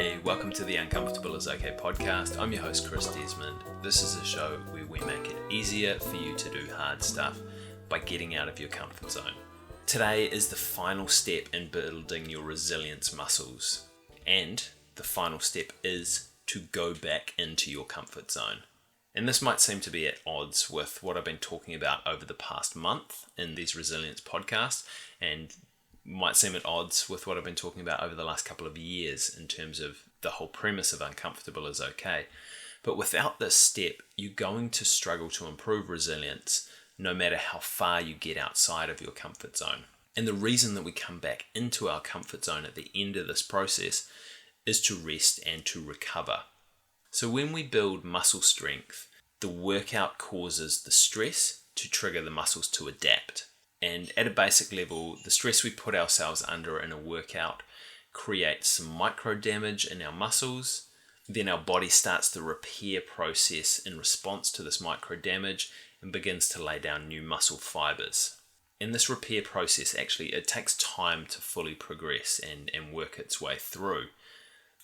Hey, welcome to the Uncomfortable is Okay podcast. I'm your host, Chris Desmond. This is a show where we make it easier for you to do hard stuff by getting out of your comfort zone. Today is the final step in building your resilience muscles, and the final step is to go back into your comfort zone. And this might seem to be at odds with what I've been talking about over the past month in these resilience podcasts, and might seem at odds with what I've been talking about over the last couple of years in terms of the whole premise of Uncomfortable is Okay. But without this step, you're going to struggle to improve resilience no matter how far you get outside of your comfort zone. And the reason that we come back into our comfort zone at the end of this process is to rest and to recover. So when we build muscle strength, the workout causes the stress to trigger the muscles to adapt. And at a basic level, the stress we put ourselves under in a workout creates some micro damage in our muscles. Then our body starts the repair process in response to this micro damage and begins to lay down new muscle fibers. In this repair process, actually, it takes time to fully progress and work its way through.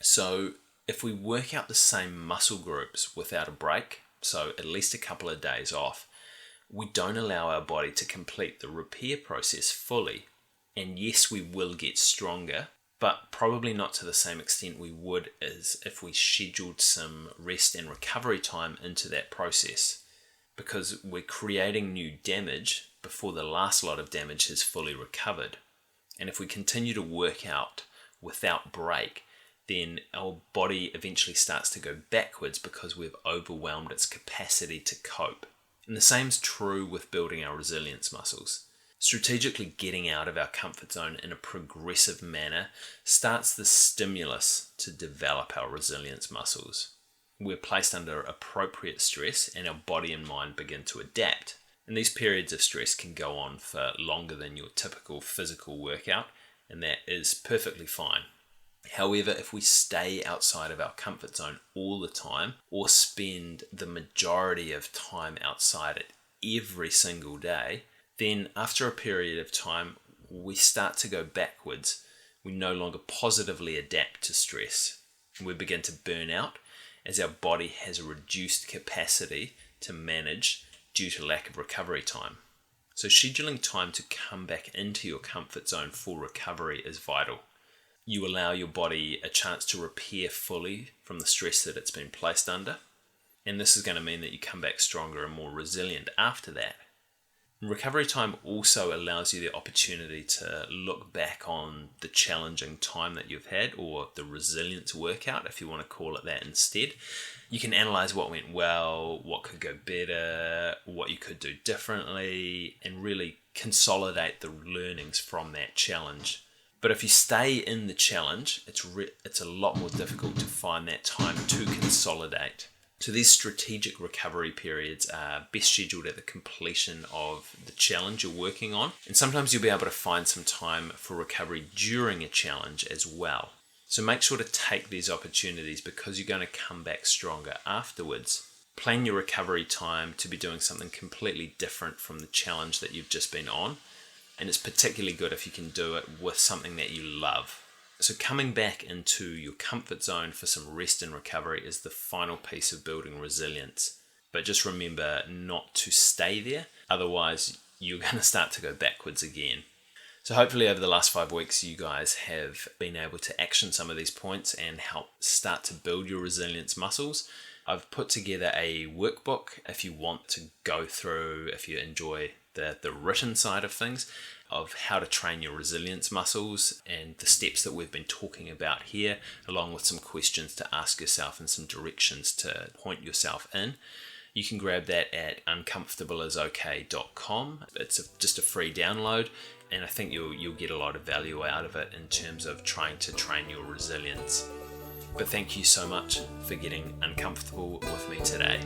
So if we work out the same muscle groups without a break, so at least a couple of days off, we don't allow our body to complete the repair process fully. And yes, we will get stronger, but probably not to the same extent we would as if we scheduled some rest and recovery time into that process, because we're creating new damage before the last lot of damage has fully recovered. And if we continue to work out without break, then our body eventually starts to go backwards because we've overwhelmed its capacity to cope. And the same is true with building our resilience muscles. Strategically getting out of our comfort zone in a progressive manner starts the stimulus to develop our resilience muscles. We're placed under appropriate stress and our body and mind begin to adapt. And these periods of stress can go on for longer than your typical physical workout, and that is perfectly fine. However, if we stay outside of our comfort zone all the time, or spend the majority of time outside it every single day, then after a period of time, we start to go backwards. We no longer positively adapt to stress. We begin to burn out as our body has a reduced capacity to manage due to lack of recovery time. So scheduling time to come back into your comfort zone for recovery is vital. You allow your body a chance to repair fully from the stress that it's been placed under. And this is going to mean that you come back stronger and more resilient after that. Recovery time also allows you the opportunity to look back on the challenging time that you've had, or the resilience workout, if you want to call it that instead. You can analyze what went well, what could go better, what you could do differently, and really consolidate the learnings from that challenge. But if you stay in the challenge, it's a lot more difficult to find that time to consolidate. So these strategic recovery periods are best scheduled at the completion of the challenge you're working on. And sometimes you'll be able to find some time for recovery during a challenge as well. So make sure to take these opportunities because you're going to come back stronger afterwards. Plan your recovery time to be doing something completely different from the challenge that you've just been on. And it's particularly good if you can do it with something that you love. So coming back into your comfort zone for some rest and recovery is the final piece of building resilience. But just remember not to stay there, otherwise you're going to start to go backwards again. So hopefully over the last 5 weeks you guys have been able to action some of these points and help start to build your resilience muscles. I've put together a workbook if you want to go through, if you enjoy the written side of things, of how to train your resilience muscles and the steps that we've been talking about here, along with some questions to ask yourself and some directions to point yourself in. You can grab that at uncomfortableisok.com. It's just a free download, and I think you'll get a lot of value out of it in terms of trying to train your resilience. But thank you so much for getting uncomfortable with me today.